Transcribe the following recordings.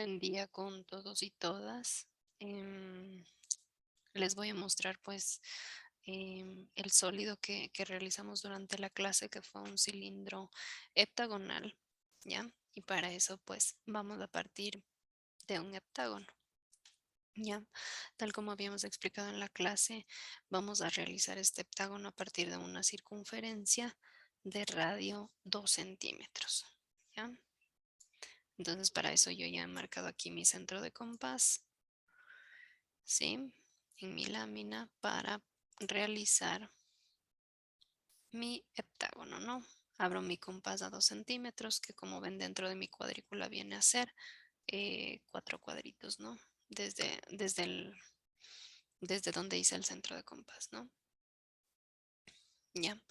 Buen día con todos y todas. Em, Les voy a mostrar pues el sólido que realizamos durante la clase, que fue un cilindro heptagonal, ¿ya? Y para eso pues vamos a partir de un heptágono, ¿ya? Tal como habíamos explicado en la clase, vamos a realizar este heptágono a partir de una circunferencia de radio 2 centímetros, ¿ya? Entonces para eso yo ya he marcado aquí mi centro de compás, ¿sí? En mi lámina para realizar mi heptágono, ¿no? Abro mi compás a 2 centímetros, que como ven dentro de mi cuadrícula viene a ser 4 cuadritos, ¿no? Desde donde hice el centro de compás, ¿no? Ya.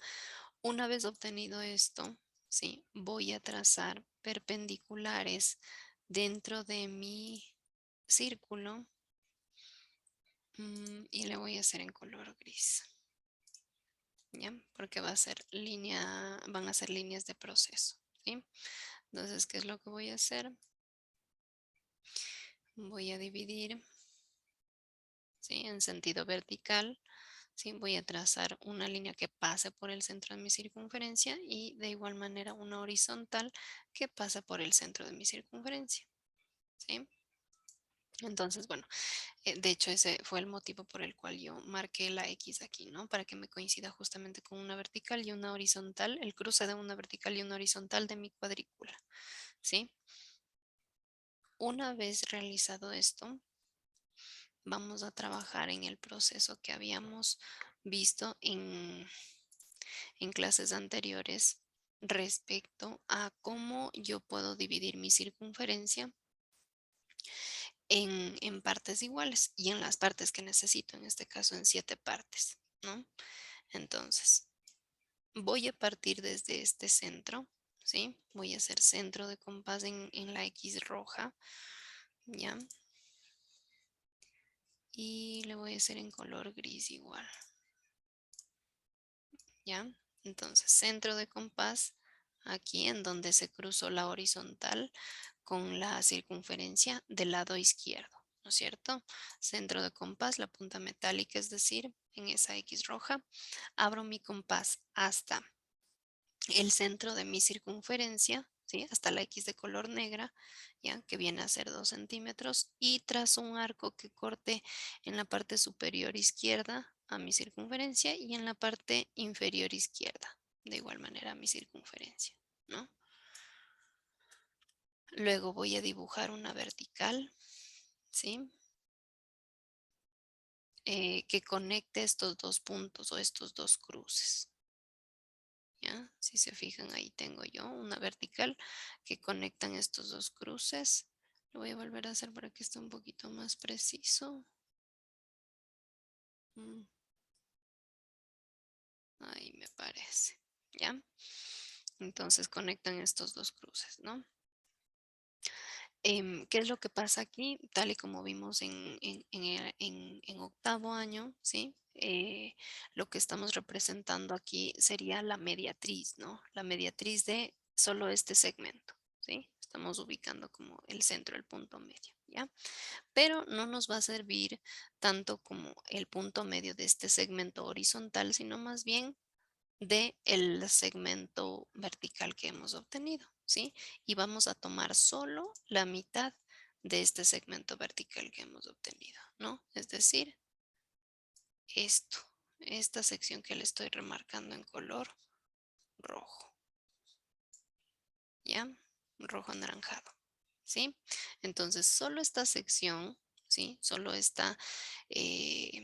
Una vez obtenido esto, ¿sí? Voy a trazar perpendiculares dentro de mi círculo, y le voy a hacer en color gris. ¿Ya? Porque van a ser líneas de proceso, ¿sí? Entonces, ¿qué es lo que voy a hacer? Voy a dividir, ¿sí? En sentido vertical, ¿sí? Voy a trazar una línea que pase por el centro de mi circunferencia y de igual manera una horizontal que pasa por el centro de mi circunferencia, ¿sí? Entonces, bueno, de hecho ese fue el motivo por el cual yo marqué la X aquí, ¿no? Para que me coincida justamente con una vertical y una horizontal, el cruce de una vertical y una horizontal de mi cuadrícula, ¿sí? Una vez realizado esto, vamos a trabajar en el proceso que habíamos visto en clases anteriores respecto a cómo yo puedo dividir mi circunferencia en partes iguales y en las partes que necesito, en este caso en 7 partes, ¿no? Entonces, voy a partir desde este centro, ¿sí? Voy a hacer centro de compás en la X roja, ¿ya? Y le voy a hacer en color gris igual, ¿ya? Entonces, centro de compás aquí en donde se cruzó la horizontal con la circunferencia del lado izquierdo, ¿no es cierto? Centro de compás, la punta metálica, es decir, en esa X roja, abro mi compás hasta el centro de mi circunferencia, ¿sí? Hasta la X de color negra, ¿ya? Que viene a ser 2 centímetros, y trazo un arco que corte en la parte superior izquierda a mi circunferencia y en la parte inferior izquierda, de igual manera a mi circunferencia, ¿no? Luego voy a dibujar una vertical, ¿sí? Que conecte estos dos puntos o estos dos cruces, ¿ya? Si se fijan, ahí tengo yo una vertical que conectan estos dos cruces. Lo voy a volver a hacer para que esté un poquito más preciso. Mm, Ahí me parece, ¿ya? Entonces conectan estos dos cruces, ¿no? ¿Qué es lo que pasa aquí? Tal y como vimos en octavo año, ¿sí? Lo que estamos representando aquí sería la mediatriz, ¿no? La mediatriz de solo este segmento, ¿sí? Estamos ubicando como el centro, el punto medio, ¿ya? Pero no nos va a servir tanto como el punto medio de este segmento horizontal, sino más bien de el segmento vertical que hemos obtenido, ¿sí? Y vamos a tomar solo la mitad de este segmento vertical que hemos obtenido, ¿no? Es decir, esto, esta sección que le estoy remarcando en color rojo, ¿ya? Rojo anaranjado, ¿sí? Entonces, solo esta sección, ¿sí? Solo eh,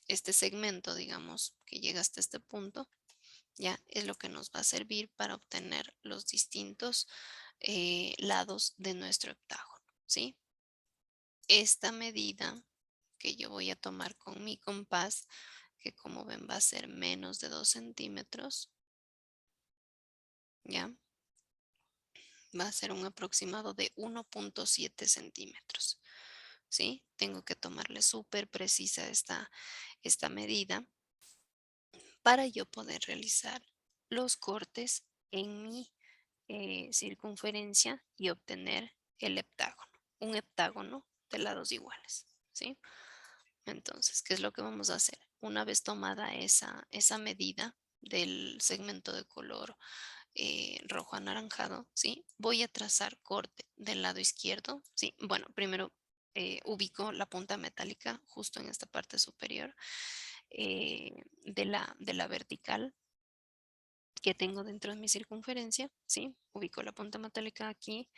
este segmento, digamos, que llega hasta este punto, ya es lo que nos va a servir para obtener los distintos lados de nuestro heptágono, ¿sí? Esta medida que yo voy a tomar con mi compás, que como ven va a ser menos de 2 centímetros, ¿ya? Va a ser un aproximado de 1,7 centímetros, ¿sí? Tengo que tomarle súper precisa esta medida para yo poder realizar los cortes en mi circunferencia y obtener el heptágono, un heptágono de lados iguales, ¿sí? Entonces, ¿qué es lo que vamos a hacer? Una vez tomada esa medida del segmento de color rojo anaranjado, ¿sí? Voy a trazar corte del lado izquierdo, ¿sí? Bueno, primero ubico la punta metálica justo en esta parte superior de la vertical que tengo dentro de mi circunferencia, ¿sí? Ubico la punta metálica aquí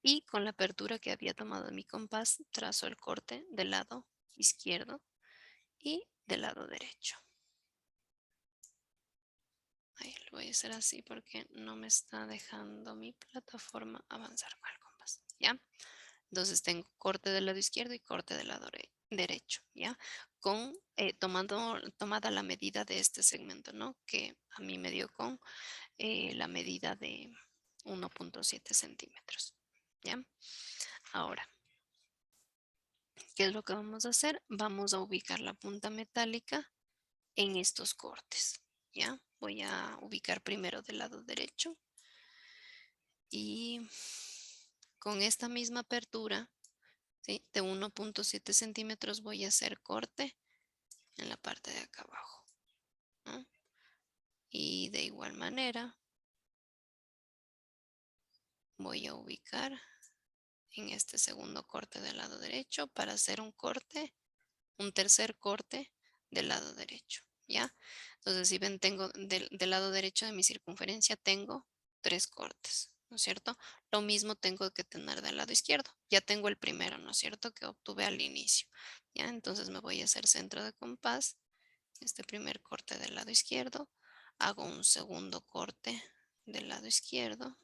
y con la apertura que había tomado de mi compás trazo el corte del lado izquierdo y del lado derecho. Ahí lo voy a hacer así porque no me está dejando mi plataforma avanzar con el compás, ¿ya? Entonces tengo corte del lado izquierdo y corte del lado derecho, ¿ya? Tomada la medida de este segmento, ¿no? Que a mí me dio con la medida de 1.7 centímetros, ¿ya? Ahora, ¿qué es lo que vamos a hacer? Vamos a ubicar la punta metálica en estos cortes, ¿ya? Voy a ubicar primero del lado derecho y con esta misma apertura, ¿sí? De 1.7 centímetros voy a hacer corte en la parte de acá abajo, ¿no? Y de igual manera voy a ubicar en este segundo corte del lado derecho para hacer un tercer corte del lado derecho, ¿ya? Entonces, si ven, tengo del lado derecho de mi circunferencia, tengo 3 cortes, ¿no es cierto? Lo mismo tengo que tener del lado izquierdo. Ya tengo el primero, ¿no es cierto? Que obtuve al inicio, ¿ya? Entonces me voy a hacer centro de compás, este primer corte del lado izquierdo, hago un segundo corte del lado izquierdo.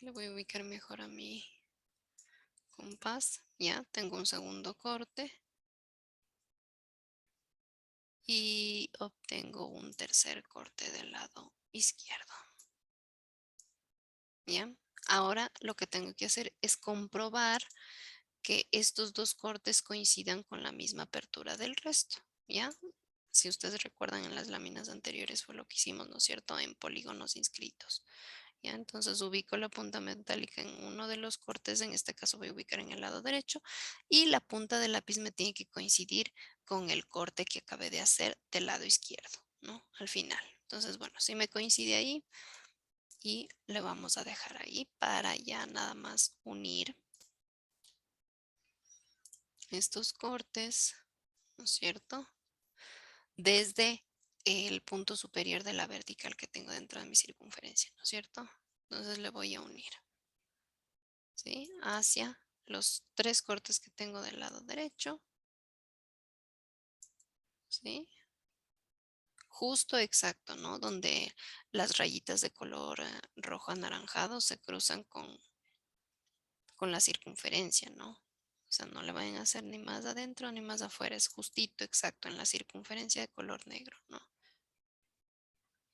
Le voy a ubicar mejor a mi compás, ya tengo un segundo corte y obtengo un tercer corte del lado izquierdo. ¿Ya? Ahora lo que tengo que hacer es comprobar que estos dos cortes coincidan con la misma apertura del resto. ¿Ya? Si ustedes recuerdan en las láminas anteriores fue lo que hicimos, ¿no es cierto? En polígonos inscritos. ¿Ya? Entonces ubico la punta metálica en uno de los cortes, en este caso voy a ubicar en el lado derecho, y la punta del lápiz me tiene que coincidir con el corte que acabé de hacer del lado izquierdo, ¿no? Al final. Entonces, bueno, si me coincide ahí y le vamos a dejar ahí para ya nada más unir estos cortes, ¿no es cierto? Desde el punto superior de la vertical que tengo dentro de mi circunferencia, ¿no es cierto? Entonces le voy a unir, ¿sí? Hacia los 3 cortes que tengo del lado derecho, ¿sí? Justo exacto, ¿no? Donde las rayitas de color rojo anaranjado se cruzan con la circunferencia, ¿no? O sea, no le vayan a hacer ni más adentro ni más afuera, es justito exacto en la circunferencia de color negro, ¿no?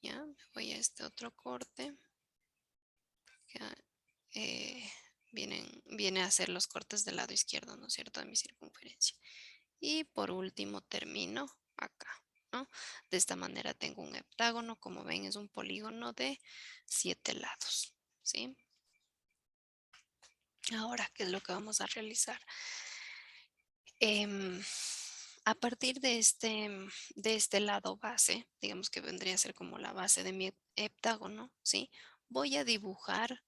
Ya, me voy a este otro corte que viene a ser los cortes del lado izquierdo, ¿no es cierto? De mi circunferencia. Y por último termino acá, ¿no? De esta manera tengo un heptágono, como ven es un polígono de 7 lados, ¿sí? Ahora, ¿qué es lo que vamos a realizar? Em, a partir de este lado base, digamos que vendría a ser como la base de mi heptágono, ¿sí? Voy a dibujar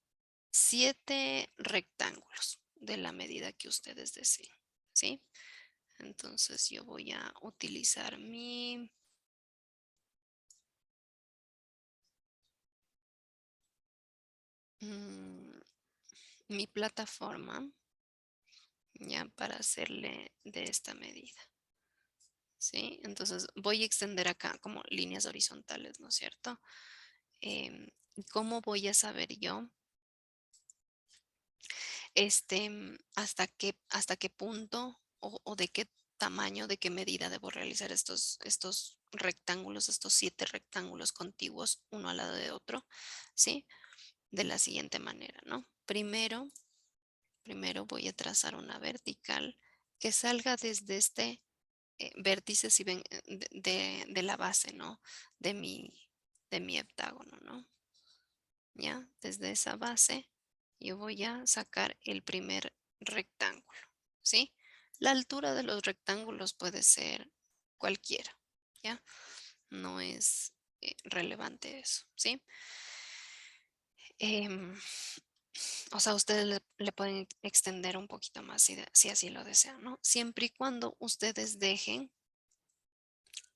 7 rectángulos de la medida que ustedes deseen, ¿sí? Entonces yo voy a utilizar mm, mi plataforma ya para hacerle de esta medida, ¿sí? Entonces voy a extender acá como líneas horizontales, ¿no es cierto? ¿Cómo voy a saber yo hasta qué punto o de qué tamaño, de qué medida debo realizar estos rectángulos, estos 7 rectángulos contiguos uno al lado de otro, ¿sí? De la siguiente manera, ¿no? Primero voy a trazar una vertical que salga desde este vértices, si ven, de la base, ¿no? De mi heptágono, ¿no? Ya, desde esa base yo voy a sacar el primer rectángulo, ¿sí? La altura de los rectángulos puede ser cualquiera, ¿ya? No es relevante eso, ¿sí? Em, o sea, ustedes le pueden extender un poquito más si así lo desean, ¿no? Siempre y cuando ustedes dejen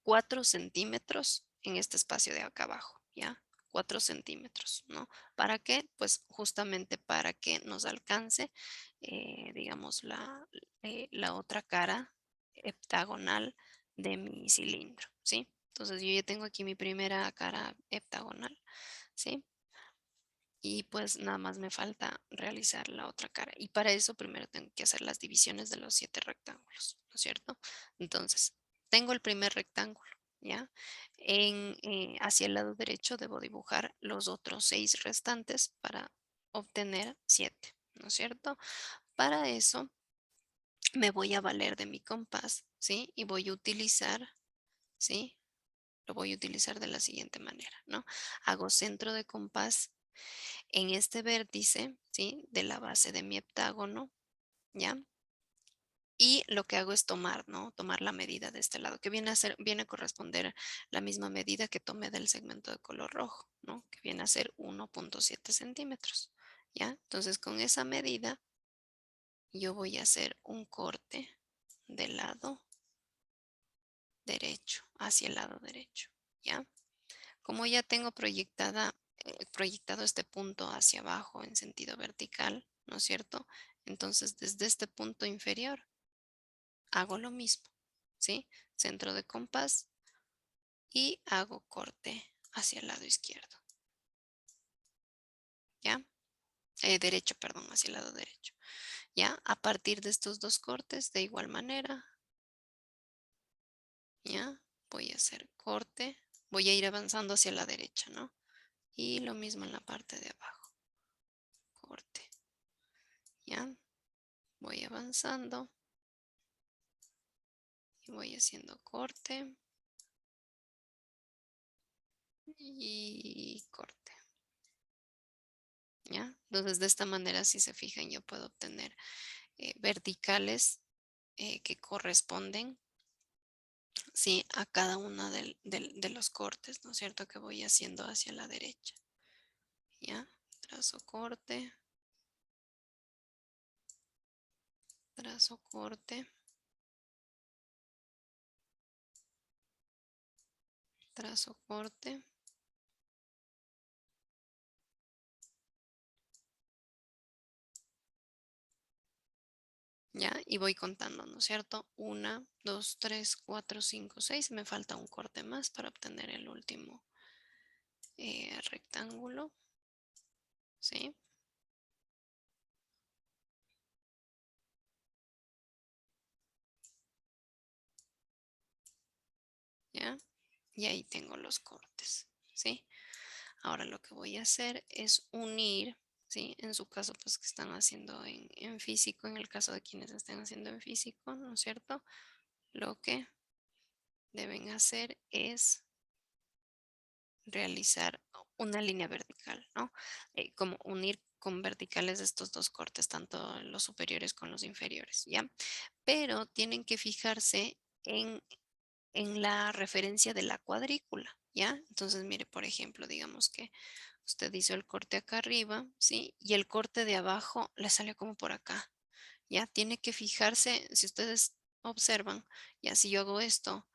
4 centímetros en este espacio de acá abajo, ¿ya? 4 centímetros, ¿no? ¿Para qué? Pues justamente para que nos alcance, digamos, la otra cara heptagonal de mi cilindro, ¿sí? Entonces yo ya tengo aquí mi primera cara heptagonal, ¿sí? Y pues nada más me falta realizar la otra cara. Y para eso primero tengo que hacer las divisiones de los 7 rectángulos, ¿no es cierto? Entonces, tengo el primer rectángulo, ¿ya? Hacia el lado derecho debo dibujar los otros 6 restantes para obtener 7, ¿no es cierto? Para eso me voy a valer de mi compás, ¿sí? Y voy a utilizar, ¿sí? Lo voy a utilizar de la siguiente manera, ¿no? Hago centro de compás en este vértice, ¿sí? De la base de mi heptágono, ¿ya? Y lo que hago es tomar, ¿no? Tomar la medida de este lado, que viene a corresponder la misma medida que tomé del segmento de color rojo, ¿no? Que viene a ser 1.7 centímetros, ¿ya? Entonces, con esa medida, yo voy a hacer un corte del lado derecho, hacia el lado derecho, ¿ya? Como ya tengo proyectado este punto hacia abajo en sentido vertical, ¿no es cierto? Entonces, desde este punto inferior hago lo mismo, ¿sí? Centro de compás y hago corte hacia el lado izquierdo, ¿ya? Derecho, perdón, hacia el lado derecho, ¿ya? A partir de estos dos cortes, de igual manera, ¿ya? Voy a hacer corte, voy a ir avanzando hacia la derecha, ¿no? Y lo mismo en la parte de abajo, corte, ¿ya? Voy avanzando y voy haciendo corte y corte, ¿ya? Entonces, de esta manera, si se fijan, yo puedo obtener verticales que corresponden, ¿sí? A cada uno de los cortes, ¿no es cierto? Que voy haciendo hacia la derecha, ¿ya? Trazo corte, trazo corte, trazo corte. ¿Ya? Y voy contando, ¿no es cierto? 1, 2, 3, 4, 5, 6. Me falta un corte más para obtener el último rectángulo, ¿sí? ¿Ya? Y ahí tengo los cortes, ¿sí? Ahora lo que voy a hacer es unir, ¿sí? En su caso, pues que están haciendo en físico, en el caso de quienes estén haciendo en físico, ¿no es cierto? Lo que deben hacer es realizar una línea vertical, ¿no? Como unir con verticales estos dos cortes, tanto los superiores con los inferiores, ¿ya? Pero tienen que fijarse en la referencia de la cuadrícula, ¿ya? Entonces, mire, por ejemplo, digamos que usted hizo el corte acá arriba, ¿sí? Y el corte de abajo le salió como por acá, ¿ya? Tiene que fijarse, si ustedes observan, ya si yo hago esto,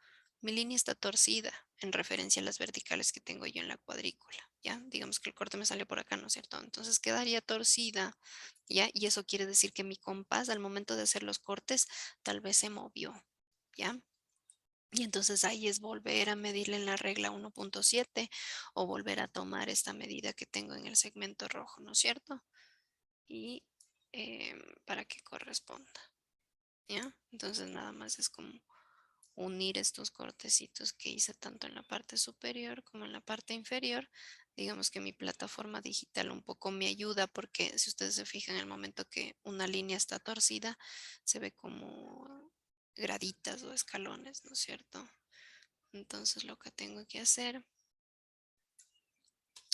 mi línea está torcida en referencia a las verticales que tengo yo en la cuadrícula, ¿ya? Digamos que el corte me salió por acá, ¿no es cierto? Entonces quedaría torcida, ¿ya? Y eso quiere decir que mi compás al momento de hacer los cortes tal vez se movió, ¿ya? Y entonces ahí es volver a medirle en la regla 1.7 o volver a tomar esta medida que tengo en el segmento rojo, ¿no es cierto? Y para que corresponda, ¿ya? Entonces nada más es como unir estos cortecitos que hice tanto en la parte superior como en la parte inferior. Digamos que mi plataforma digital un poco me ayuda porque si ustedes se fijan en el momento que una línea está torcida, se ve como graditas o escalones, ¿no es cierto? Entonces lo que tengo que hacer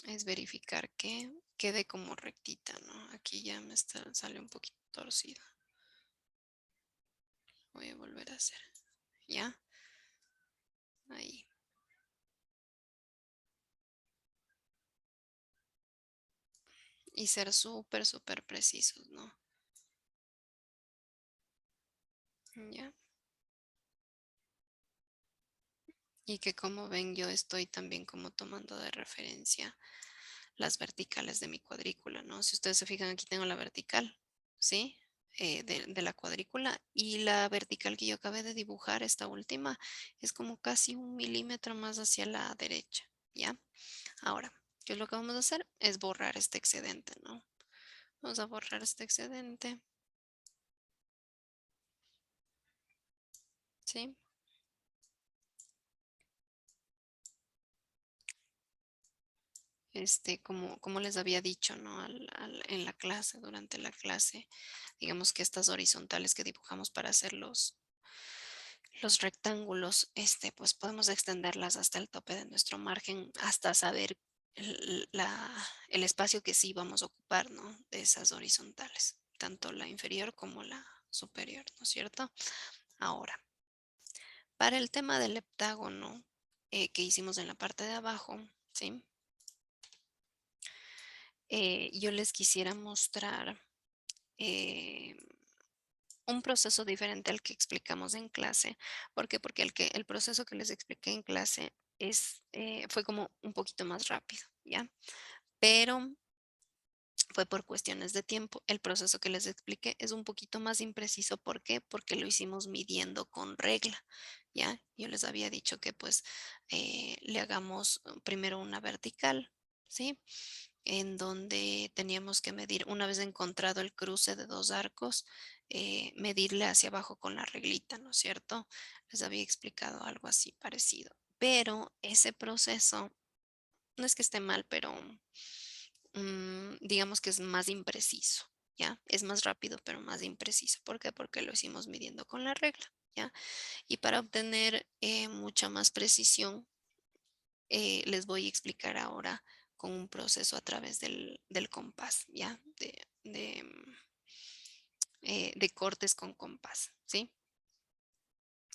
es verificar que quede como rectita, ¿no? Aquí ya sale un poquito torcido. Voy a volver a hacer, ¿ya? Ahí. Y ser súper, súper precisos, ¿no? ¿Ya? Y que como ven, yo estoy también como tomando de referencia las verticales de mi cuadrícula, ¿no? Si ustedes se fijan, aquí tengo la vertical, ¿sí? De la cuadrícula y la vertical que yo acabé de dibujar, esta última, es como casi 1 milímetro más hacia la derecha, ¿ya? Ahora, ¿qué es lo que vamos a hacer? Es borrar este excedente, ¿no? Vamos a borrar este excedente, ¿sí? Como les había dicho, ¿no? En la clase, durante la clase, digamos que estas horizontales que dibujamos para hacer los rectángulos, pues podemos extenderlas hasta el tope de nuestro margen, hasta saber el espacio que sí vamos a ocupar, ¿no? De esas horizontales, tanto la inferior como la superior, ¿no es cierto? Ahora, para el tema del heptágono que hicimos en la parte de abajo, ¿sí? Yo les quisiera mostrar eh, un proceso diferente al que explicamos en clase. ¿Por qué? Porque el proceso que les expliqué en clase fue como un poquito más rápido, ¿ya? Pero fue por cuestiones de tiempo. El proceso que les expliqué es un poquito más impreciso. ¿Por qué? Porque lo hicimos midiendo con regla, ¿ya? Yo les había dicho que pues le hagamos primero una vertical, ¿sí? En donde teníamos que medir, una vez encontrado el cruce de dos arcos, medirle hacia abajo con la reglita, ¿no es cierto? Les había explicado algo así parecido. Pero ese proceso no es que esté mal, pero digamos que es más impreciso, ¿ya? Es más rápido, pero más impreciso. ¿Por qué? Porque lo hicimos midiendo con la regla, ¿ya? Y para obtener mucha más precisión, les voy a explicar ahora con un proceso a través del compás, ¿ya? De cortes con compás, ¿sí?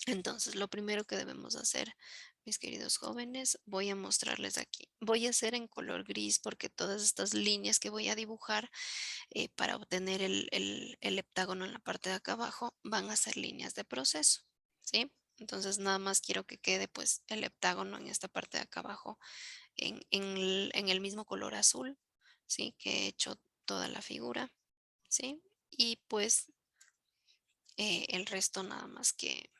Entonces, lo primero que debemos hacer, mis queridos jóvenes, voy a mostrarles aquí. Voy a hacer en color gris porque todas estas líneas que voy a dibujar para obtener el heptágono en la parte de acá abajo van a ser líneas de proceso, ¿sí? Entonces, nada más quiero que quede pues el heptágono en esta parte de acá abajo en el mismo color azul, ¿sí? Que he hecho toda la figura, ¿sí? Y pues el resto nada más que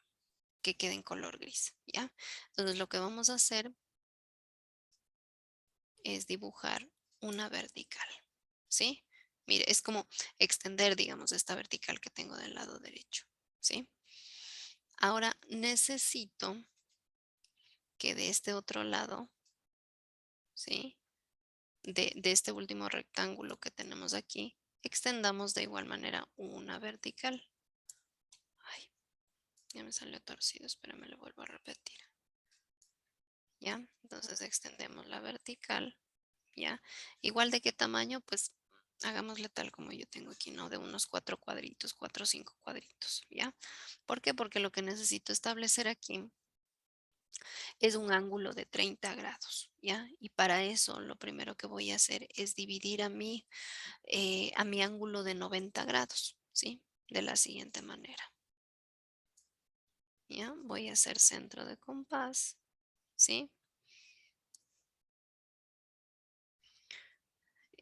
quede en color gris, ¿ya? Entonces lo que vamos a hacer es dibujar una vertical, ¿sí? Mire, es como extender, digamos, esta vertical que tengo del lado derecho, ¿sí? Ahora necesito que de este otro lado, ¿sí? De este último rectángulo que tenemos aquí, extendamos de igual manera una vertical. Ay, ya me salió torcido, espérame, lo vuelvo a repetir. ¿Ya? Entonces extendemos la vertical, ¿ya? Igual de qué tamaño, pues hagámosle tal como yo tengo aquí, ¿no? De unos 4 cuadritos, 4 o 5 cuadritos, ¿ya? ¿Por qué? Porque lo que necesito establecer aquí es un ángulo de 30 grados, ¿ya? Y para eso lo primero que voy a hacer es dividir a mi ángulo de 90 grados, ¿sí? De la siguiente manera, ¿ya? Voy a hacer centro de compás, ¿sí?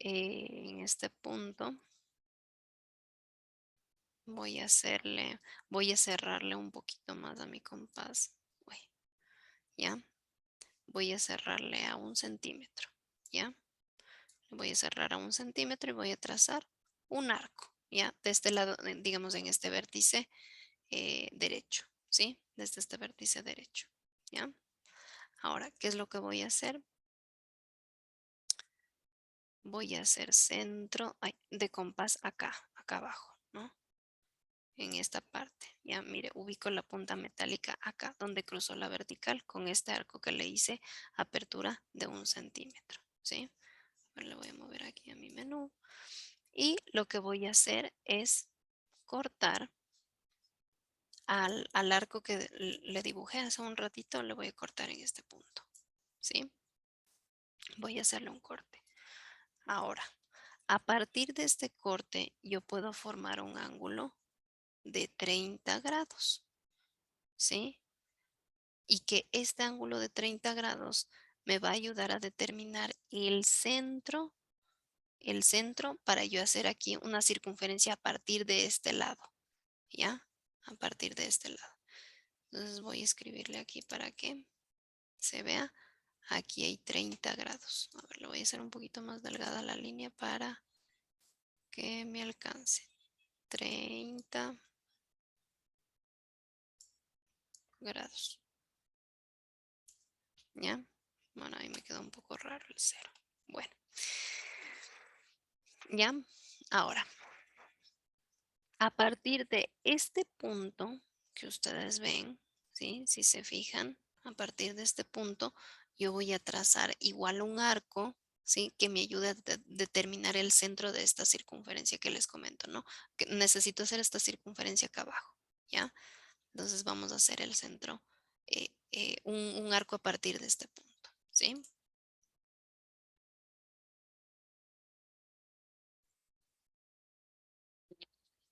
En este punto voy a cerrarle un poquito más a mi compás, uy, ¿ya? Voy a cerrarle a 1 centímetro, ¿ya? Voy a cerrar a 1 centímetro y voy a trazar un arco, ¿ya? De este lado, digamos en este vértice derecho, ¿sí? Desde este vértice derecho, ¿ya? Ahora, ¿qué es lo que voy a hacer? Voy a hacer centro de compás acá abajo, ¿no? en esta parte. Ya, mire, ubico la punta metálica acá, donde cruzó la vertical con este arco que le hice apertura de 1 centímetro, ¿sí? Ahora le voy a mover aquí a mi menú. Y lo que voy a hacer es cortar al arco que le dibujé hace un ratito, le voy a cortar en este punto, ¿sí? Voy a hacerle un corte. Ahora, a partir de este corte, yo puedo formar un ángulo de 30 grados, ¿sí? Y que este ángulo de 30 grados me va a ayudar a determinar el centro para yo hacer aquí una circunferencia a partir de este lado, ¿ya? A partir de este lado. Entonces voy a escribirle aquí para que se vea. Aquí hay 30 grados. A ver, le voy a hacer un poquito más delgada la línea para que me alcance. 30 grados. ¿Ya? Bueno, ahí me quedó un poco raro el cero. Bueno, ¿ya? Ahora, a partir de este punto que ustedes ven, ¿sí? Si se fijan, a partir de este punto, yo voy a trazar igual un arco, ¿sí? Que me ayude a determinar el centro de esta circunferencia que les comento, ¿no? Que necesito hacer esta circunferencia acá abajo, ¿ya? Entonces vamos a hacer el centro, un arco a partir de este punto, ¿sí?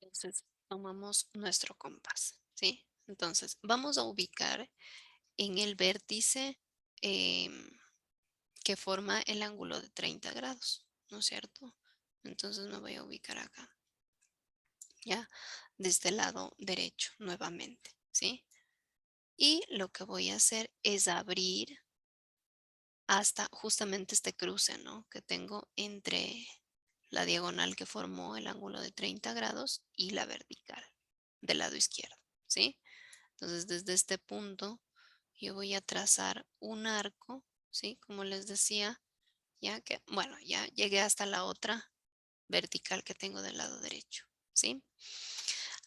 Entonces tomamos nuestro compás, ¿sí? Entonces vamos a ubicar en el vértice em, que forma el ángulo de 30 grados, ¿no es cierto? Entonces me voy a ubicar acá, ¿ya? De este lado derecho nuevamente, ¿sí? Y lo que voy a hacer es abrir hasta justamente este cruce, ¿no? Que tengo entre la diagonal que formó el ángulo de 30 grados y la vertical del lado izquierdo, ¿sí? Entonces, desde este punto, yo voy a trazar un arco, ¿sí? Como les decía, ya que, bueno, ya llegué hasta la otra vertical que tengo del lado derecho, ¿sí?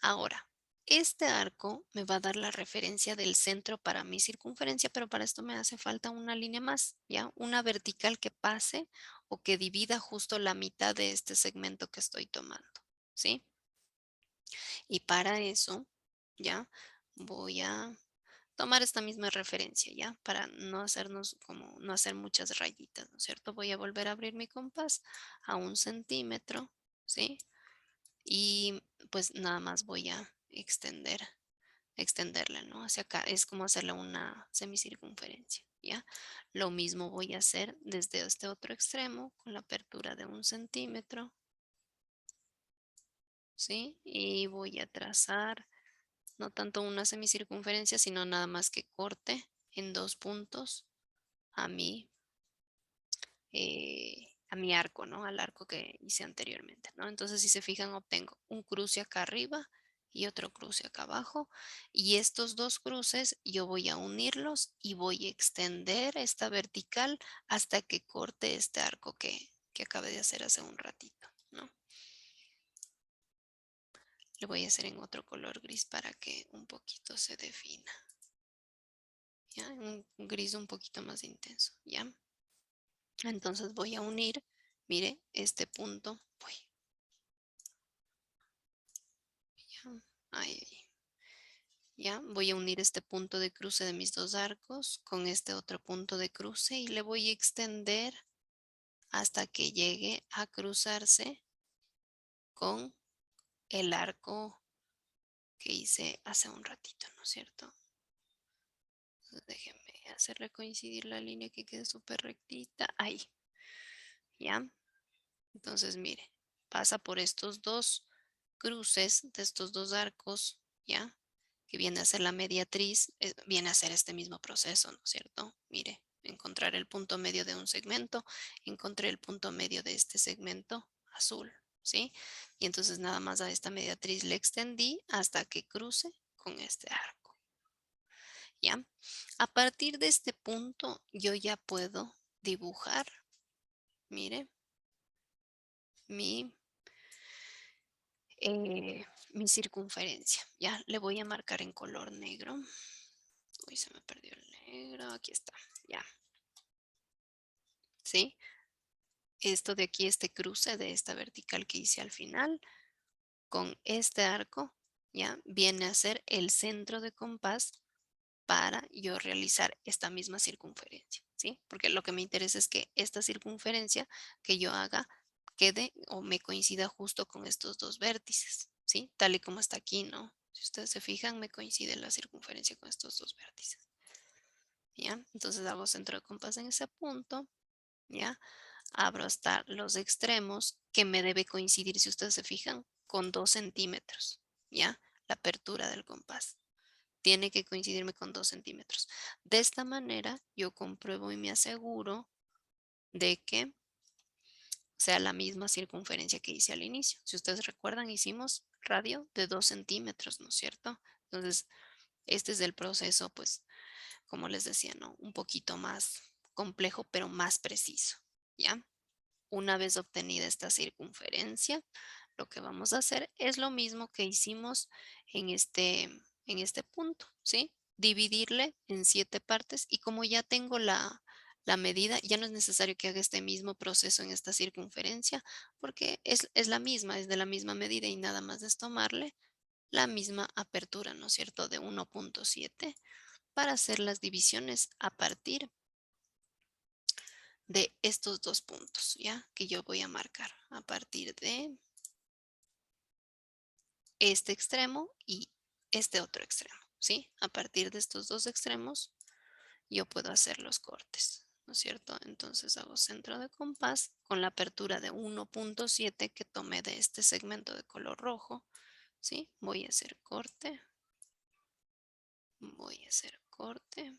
Ahora, este arco me va a dar la referencia del centro para mi circunferencia, pero para esto me hace falta una línea más, ¿ya? Una vertical que pase o que divida justo la mitad de este segmento que estoy tomando, ¿sí? Y para eso, ¿ya? Voy a tomar esta misma referencia, ¿ya? Para no hacernos como, no hacer muchas rayitas, ¿no es cierto? Voy a volver a abrir mi compás a 1 centímetro, ¿sí? Y pues nada más voy a extenderla, ¿no? Hacia acá es como hacerle una semicircunferencia, ¿ya? Lo mismo voy a hacer desde este otro extremo con la apertura de 1 centímetro, ¿sí? Y voy a trazar no tanto una semicircunferencia, sino nada más que corte en 2 puntos a a mi arco, ¿no? Al arco que hice anteriormente, ¿no? Entonces, si se fijan, obtengo un cruce acá arriba y otro cruce acá abajo. Y estos dos cruces yo voy a unirlos y voy a extender esta vertical hasta que corte este arco que acabé de hacer hace un ratito, ¿no? Le voy a hacer en otro color gris para que un poquito se defina. ¿Ya? Un gris un poquito más intenso, ¿ya? Entonces voy a unir, mire, este punto, uy, ya, ahí, ya, voy a unir este punto de cruce de mis dos arcos con este otro punto de cruce y le voy a extender hasta que llegue a cruzarse con el arco que hice hace un ratito, ¿no es cierto? Entonces déjenme hacerle coincidir la línea que quede súper rectita, ahí, ¿ya? Entonces, mire, pasa por estos dos cruces de estos dos arcos, ¿ya? Que viene a ser la mediatriz, viene a ser este mismo proceso, ¿no es cierto? Mire, encontrar el punto medio de un segmento, encontré el punto medio de este segmento azul, ¿sí? Y entonces nada más a esta mediatriz le extendí hasta que cruce con este arco, ¿ya? A partir de este punto yo ya puedo dibujar, mire, mi mi circunferencia. Ya le voy a marcar en color negro. Uy, se me perdió el negro. Aquí está. Ya. ¿Sí? Esto de aquí, este cruce de esta vertical que hice al final, con este arco, ya viene a ser el centro de compás para yo realizar esta misma circunferencia, ¿sí? Porque lo que me interesa es que esta circunferencia que yo haga quede o me coincida justo con estos dos vértices, ¿sí? Tal y como está aquí, ¿no? Si ustedes se fijan, me coincide la circunferencia con estos dos vértices, ¿ya? Entonces hago centro de compás en ese punto, ¿ya? Abro hasta los extremos que me debe coincidir, si ustedes se fijan, con 2 centímetros, ¿ya? La apertura del compás tiene que coincidirme con 2 centímetros. De esta manera yo compruebo y me aseguro de que sea la misma circunferencia que hice al inicio. Si ustedes recuerdan, hicimos radio de 2 centímetros, ¿no es cierto? Entonces, este es el proceso, pues, como les decía, ¿no? Un poquito más complejo, pero más preciso, ¿ya? Una vez obtenida esta circunferencia, lo que vamos a hacer es lo mismo que hicimos en este punto, ¿sí? Dividirle en 7 partes y como ya tengo la medida, ya no es necesario que haga este mismo proceso en esta circunferencia porque es la misma, es de la misma medida y nada más es tomarle la misma apertura, ¿no es cierto?, de 1.7 para hacer las divisiones a partir de estos dos puntos, ¿ya? Que yo voy a marcar a partir de este extremo y este otro extremo, ¿sí? A partir de estos dos extremos yo puedo hacer los cortes, ¿no es cierto? Entonces hago centro de compás con la apertura de 1.7 que tomé de este segmento de color rojo, ¿sí? Voy a hacer corte, voy a hacer corte,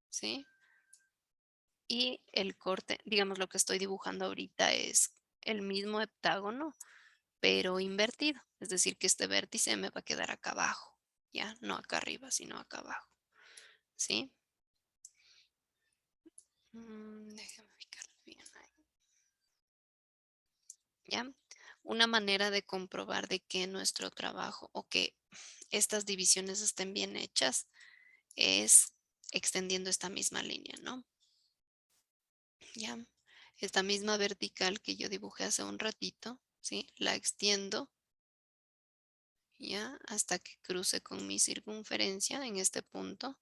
¿sí? Y el corte, digamos lo que estoy dibujando ahorita es el mismo heptágono, pero invertido. Es decir, que este vértice me va a quedar acá abajo, ¿ya? No acá arriba, sino acá abajo, ¿sí? Déjame ubicarlo bien ahí, ¿ya? Una manera de comprobar de que nuestro trabajo o que estas divisiones estén bien hechas es extendiendo esta misma línea, ¿no? ¿Ya? Esta misma vertical que yo dibujé hace un ratito, ¿sí? La extiendo, ¿ya? Hasta que cruce con mi circunferencia en este punto,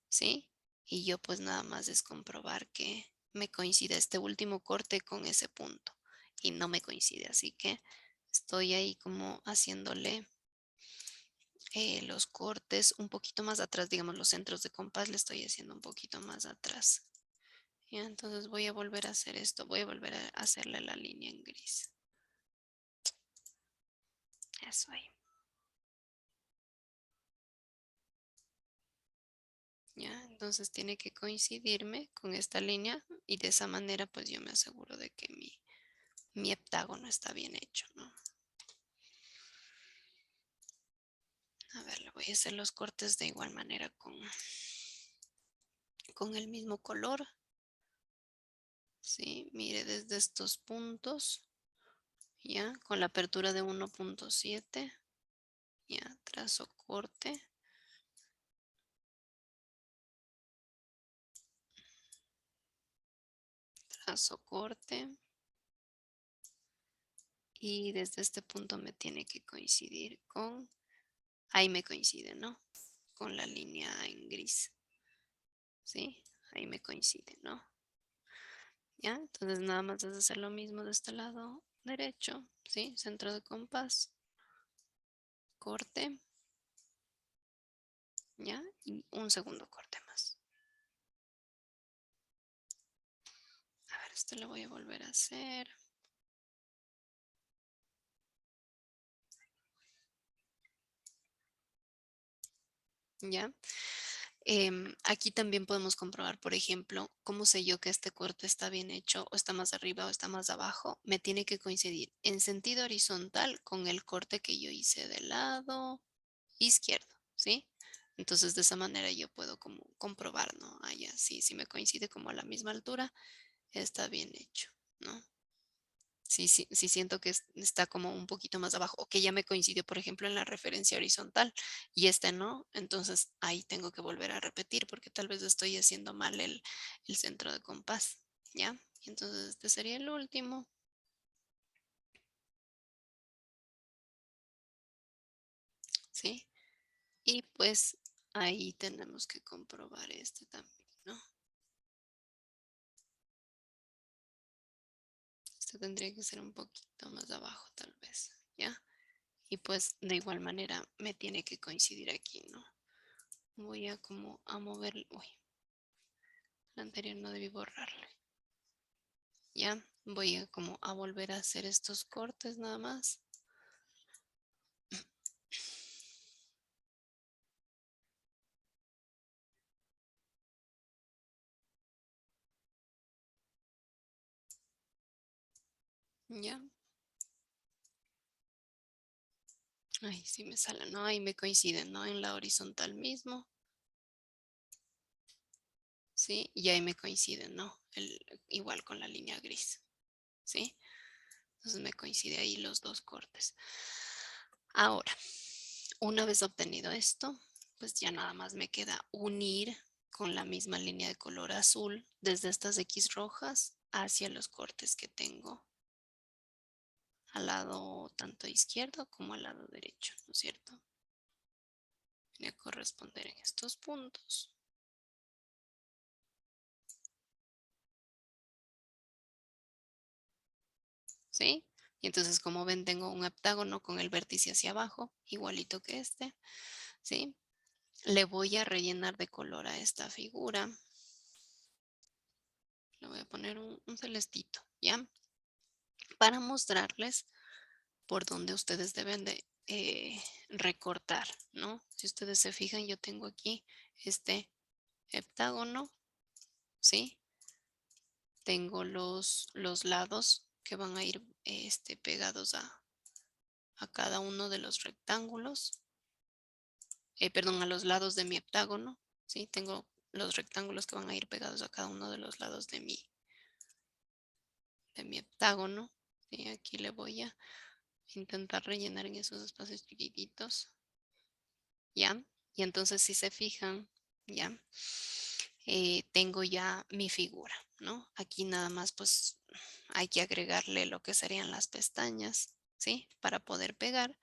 ¿sí? Y yo pues nada más es comprobar que me coincide este último corte con ese punto y no me coincide, así que estoy ahí como haciéndole los cortes un poquito más atrás, digamos los centros de compás le estoy haciendo un poquito más atrás. Y entonces voy a volver a hacer esto, voy a volver a hacerle la línea en gris. Eso ahí. Ya, entonces tiene que coincidirme con esta línea y de esa manera pues yo me aseguro de que mi heptágono está bien hecho, ¿no? A ver, le voy a hacer los cortes de igual manera con el mismo color. Sí, mire, desde estos puntos, ya, con la apertura de 1.7, ya, trazo corte, trazo corte, y desde este punto me tiene que coincidir con, ahí me coincide, ¿no? Con la línea en gris, ¿sí? Ahí me coincide, ¿no? ¿Ya? Entonces nada más es hacer lo mismo de este lado derecho, ¿sí? Centro de compás, corte, ¿ya? Y un segundo corte más. A ver, esto lo voy a volver a hacer. ¿Ya? Aquí también podemos comprobar, por ejemplo, cómo sé yo que este corte está bien hecho o está más arriba o está más abajo. Me tiene que coincidir en sentido horizontal con el corte que yo hice del lado izquierdo, ¿sí? Entonces de esa manera yo puedo como comprobar, ¿no? Ah, ya, sí, sí me coincide como a la misma altura. está bien hecho, ¿no? Sí, sí, sí siento que está como un poquito más abajo o que ya me coincidió, por ejemplo, en la referencia horizontal y este no, entonces ahí tengo que volver a repetir porque tal vez estoy haciendo mal el centro de compás, ¿ya? Y entonces este sería el último, ¿sí? Y pues ahí tenemos que comprobar este también, ¿no? Este tendría que ser un poquito más abajo tal vez, ¿ya? Y pues de igual manera me tiene que coincidir aquí, ¿no? Voy a como a mover, uy, la anterior no debí borrarle. Ya, voy a como a volver a hacer estos cortes nada más. Ya, ahí sí me sale, ¿no? Ahí me coinciden, ¿no? En la horizontal mismo, ¿sí? Y ahí me coinciden, ¿no? Igual con la línea gris, ¿sí? Entonces me coincide ahí los dos cortes. Ahora, una vez obtenido esto, pues ya nada más me queda unir con la misma línea de color azul desde estas X rojas hacia los cortes que tengo al lado tanto izquierdo como al lado derecho, ¿no es cierto? Viene a corresponder en estos puntos, ¿sí? Y entonces, como ven, tengo un heptágono con el vértice hacia abajo, igualito que este, ¿sí? Le voy a rellenar de color a esta figura. Le voy a poner un celestito, ¿ya? Para mostrarles por donde ustedes deben de recortar, ¿no? Si ustedes se fijan, yo tengo aquí este heptágono, ¿sí? Tengo los lados que van a ir pegados a cada uno de los rectángulos, perdón, a los lados de mi heptágono, ¿sí? Tengo los rectángulos que van a ir pegados a cada uno de los lados de mi heptágono, ¿sí? Aquí le voy a intentar rellenar en esos espacios chiquititos, ¿ya? Y entonces si se fijan, ¿ya? Tengo ya mi figura, ¿no? Aquí nada más pues hay que agregarle lo que serían las pestañas, ¿sí? Para poder pegar,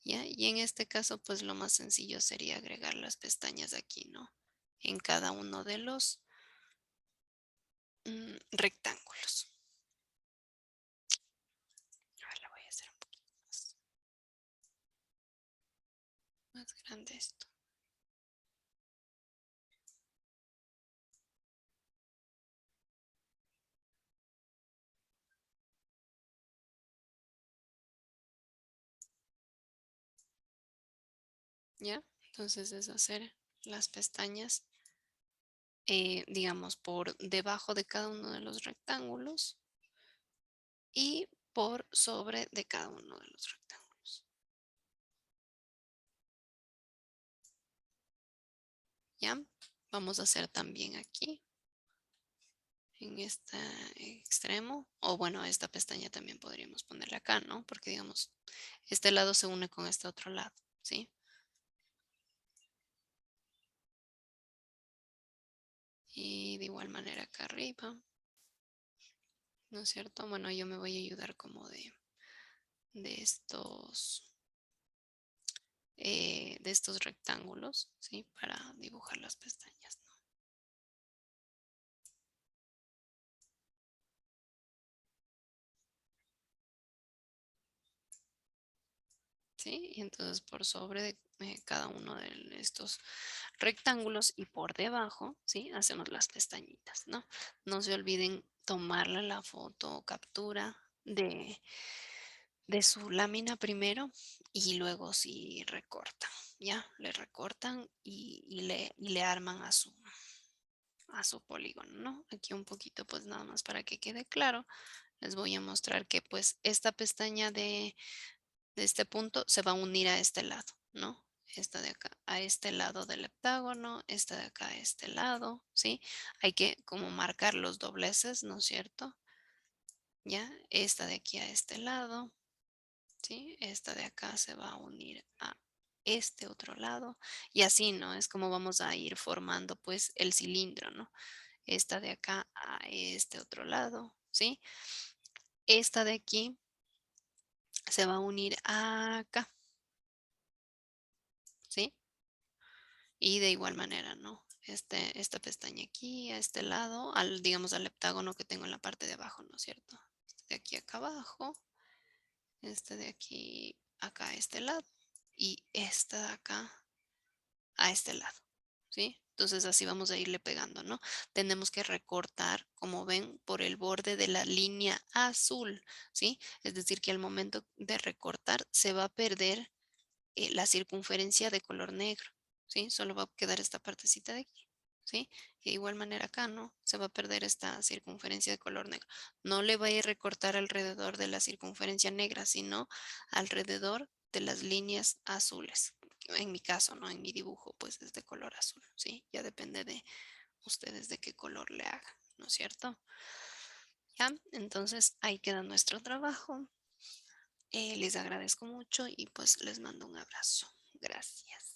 ¿ya? Y en este caso pues lo más sencillo sería agregar las pestañas aquí, ¿no? En cada uno de los rectángulos. A ver, le voy a hacer un poquito más grande esto, ¿ya? Entonces es hacer las pestañas, digamos, por debajo de cada uno de los rectángulos y por sobre de cada uno de los rectángulos. ¿Ya? Vamos a hacer también aquí, en este extremo, o bueno, esta pestaña también podríamos ponerla acá, ¿no? Porque digamos, este lado se une con este otro lado, ¿sí? Y de igual manera acá arriba, ¿no es cierto? Bueno, yo me voy a ayudar como de estos rectángulos, ¿sí? Para dibujar las pestañas, ¿no? ¿Sí? Y entonces por sobre de cada uno de estos rectángulos y por debajo, ¿sí? Hacemos las pestañitas, ¿no? No se olviden tomarle la foto o captura de su lámina primero y luego si recortan, ¿ya? Le recortan y le arman a su polígono, ¿no? Aquí un poquito pues nada más para que quede claro, les voy a mostrar que pues esta pestaña de este punto se va a unir a este lado, ¿no? esta de acá a este lado del heptágono, esta de acá a este lado, ¿sí? Hay que como marcar los dobleces, ¿no es cierto? Ya, esta de aquí a este lado, ¿sí? Esta de acá se va a unir a este otro lado y así, ¿no? Es como vamos a ir formando pues el cilindro, ¿no? Esta de acá a este otro lado, ¿sí? Esta de aquí se va a unir acá, ¿sí? Y de igual manera, ¿no? Esta pestaña aquí, a este lado, al, digamos, al heptágono que tengo en la parte de abajo, ¿no es cierto? Este de aquí acá abajo, este de aquí acá a este lado y esta de acá a este lado, ¿sí? Entonces así vamos a irle pegando, ¿no? Tenemos que recortar, como ven, por el borde de la línea azul, ¿sí? Es decir, que al momento de recortar se va a perder la circunferencia de color negro, ¿sí? Solo va a quedar esta partecita de aquí, ¿sí? Y de igual manera acá, ¿no? Se va a perder esta circunferencia de color negro. No le va a ir recortar alrededor de la circunferencia negra, sino alrededor de las líneas azules. En mi caso, ¿no? En mi dibujo, pues es de color azul, ¿sí? Ya depende de ustedes de qué color le hagan, ¿no es cierto? Ya, entonces ahí queda nuestro trabajo. Les agradezco mucho y pues les mando un abrazo. Gracias.